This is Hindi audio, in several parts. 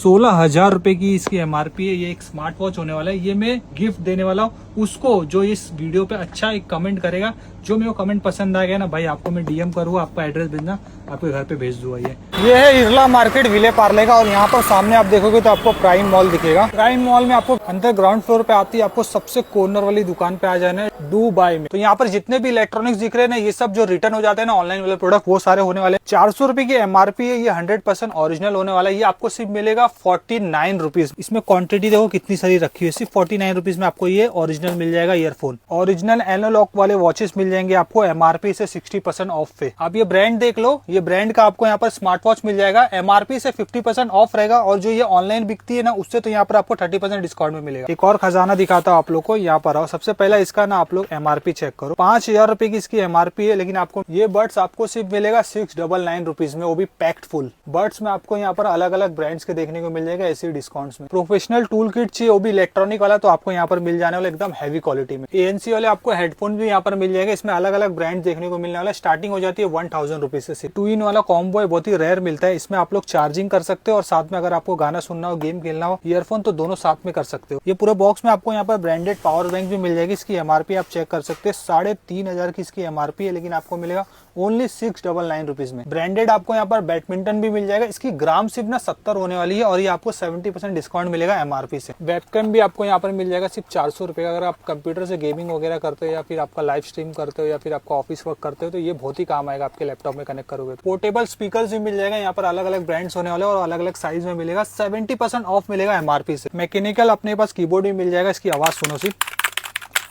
16,000 की इसकी एमआरपी है। ये एक स्मार्ट वॉच होने वाला है, ये मैं गिफ्ट देने वाला हूँ उसको जो इस वीडियो पे अच्छा एक कमेंट करेगा। जो मेरे को कमेंट पसंद आ गया ना भाई, आपको मैं डीएम करूँगा, आपका एड्रेस भेजना, आपके घर पे भेज दूंगा। ये है इरला मार्केट विले पार्ले का, और यहाँ पर सामने आप देखोगे तो आपको प्राइम मॉल दिखेगा। प्राइम मॉल में आपको अंदर ग्राउंड फ्लोर पे आती है, आपको सबसे कॉर्नर वाली दुकान पे आ जाना है, डू बाय में। तो यहाँ पर जितने भी इलेक्ट्रॉनिक्स दिख रहे हैं ना, ये सब जो रिटर्न हो जाते हैं ना ऑनलाइन वाले प्रोडक्ट, वो सारे होने वाले। 400 रुपए की एमआरपी है, ये 100% ओरिजिनल होने वाला है। ये आपको सिर्फ मिलेगा 49 रुपीज। इसमें क्वांटिटी देखो कितनी सारी रखी हुई है, सिर्फ 49 रुपीज में आपको ये ओरिजिनल मिल जाएगा ईयरफोन। ओरिजिनल एनालॉग वाले वॉचेस मिल जाएंगे आपको एमआरपी से 60% ऑफ पे। आप ये ब्रांड देख लो, ये ब्रांड का आपको यहाँ पर स्मार्ट वॉच मिल जाएगा, एमआरपी से 50% ऑफ रहेगा, और जो ये ऑनलाइन बिकती है ना उससे तो यहाँ पर आपको 30% डिस्काउंट में मिलेगा। एक और खजाना दिखाता हूँ आप लोग को, यहाँ पर आओ। सबसे पहला इसका ना आप लोग एमआरपी चेक करो, 5,000 रुपए की इसकी एमआरपी है, लेकिन आपको ये बर्ड्स आपको सिर्फ मिलेगा 699 रुपीज में, वो भी पैक्ड फुल। बर्ड्स में आपको यहाँ पर अलग अलग ब्रांड्स के देखने को मिल जाएगा ऐसे डिस्काउंट्स में। प्रोफेशनल टूल किट चाहिए, वो भी इलेक्ट्रॉनिक वाला, तो आपको यहाँ पर मिल जाने वाला एकदम हैवी क्वालिटी में। एएनसी वाले आपको हेडफोन भी यहाँ पर मिल जाएगा, इसमें अलग अलग ब्रांड देखने को मिलने वाला। स्टार्टिंग हो जाती है 1000 रुपीज से। 2 इन वाला कॉम्बो है, बहुत ही रेयर मिलता है। इसमें आप लोग चार्जिंग कर सकते हो, और साथ में अगर आपको गाना सुनना हो, गेम खेलना हो, ईयरफोन, तो दोनों साथ में कर सकते हो। ये पूरे बॉक्स में आपको यहाँ पर ब्रांडेड पावर बैंक भी मिल जाएगी। इसकी एमआरपी आप चेक कर सकते हैं, 3,500 की इसकी एमआरपी है, लेकिन आपको मिलेगा ओनली 699 रुपीज में। ब्रांडेड आपको यहाँ पर बैडमिंटन भी मिल जाएगा, इसकी ग्राम सिर्फ ना 70 होने वाली है, और ये आपको 70% डिस्काउंट मिलेगा एमआरपी से। वेबकैम भी आपको यहाँ पर मिल जाएगा सिर्फ 400 रुपए का। अगर आप कंप्यूटर से गेमिंग वगैरह करते हो, या फिर आपका लाइव स्ट्रीम करते हो, या फिर आपका ऑफिस वर्क करते हो, तो ये बहुत ही काम आएगा आपके लैपटॉप में कनेक्ट करोगे। पोर्टेबल स्पीकर भी मिल जाएगा, यहाँ पर अलग अलग ब्रांड्स होने वाले और अलग अलग साइज में मिलेगा। 70% ऑफ मिलेगा एमआरपी से। मैकेनिकल अपने पास कीबोर्ड भी मिल जाएगा, इसकी आवाज सुनो सिर्फ,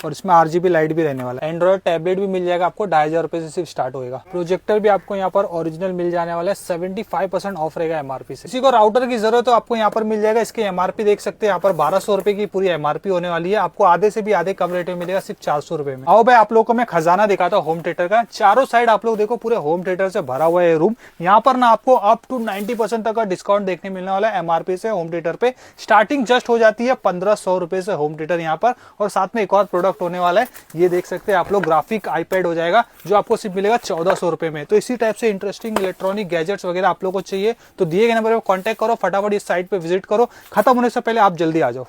और इसमें आरजीबी लाइट भी रहने वाला है। एंड्रॉइड टैबलेट भी मिल जाएगा आपको, 2,500 रुपए से सिर्फ स्टार्ट होएगा। प्रोजेक्टर भी आपको यहाँ पर ओरिजिनल मिल जाने वाला है, 75% ऑफ रहेगा एमआरपी से। किसी को राउटर की जरूरत हो आपको यहाँ पर मिल जाएगा। इसकी एमआरपी देख सकते हैं, यहाँ पर 1200 रुपए की पूरी एमआरपी होने वाली है। आपको आधे से भी आधे कम रेट में मिलेगा, सिर्फ 400 रुपए में। आओ भाई आप लोग को मैं खजाना दिखाता हूँ होम थिएटर का। चारों साइड आप लोग देखो, पूरे होम थिएटर से भरा हुआ है रूम। यहाँ पर ना आपको अप टू 90% तक का डिस्काउंट देखने मिलने वाला है एमआरपी से। होम थिएटर पे स्टार्टिंग जस्ट हो जाती है 1500 रुपए से होम थिएटर यहाँ पर। और साथ में एक और प्रोडक्ट होने वाला है, ये देख सकते हैं आप लोग, ग्राफिक आईपैड हो जाएगा, जो आपको सिर्फ मिलेगा 1400 रुपए में। तो इसी टाइप से इंटरेस्टिंग इलेक्ट्रॉनिक गैजेट्स वगैरह आप लोगों को चाहिए तो दिए गए नंबर पर कांटेक्ट करो, फटाफट इस साइट पे विजिट करो। खत्म होने से पहले आप जल्दी आ जाओ।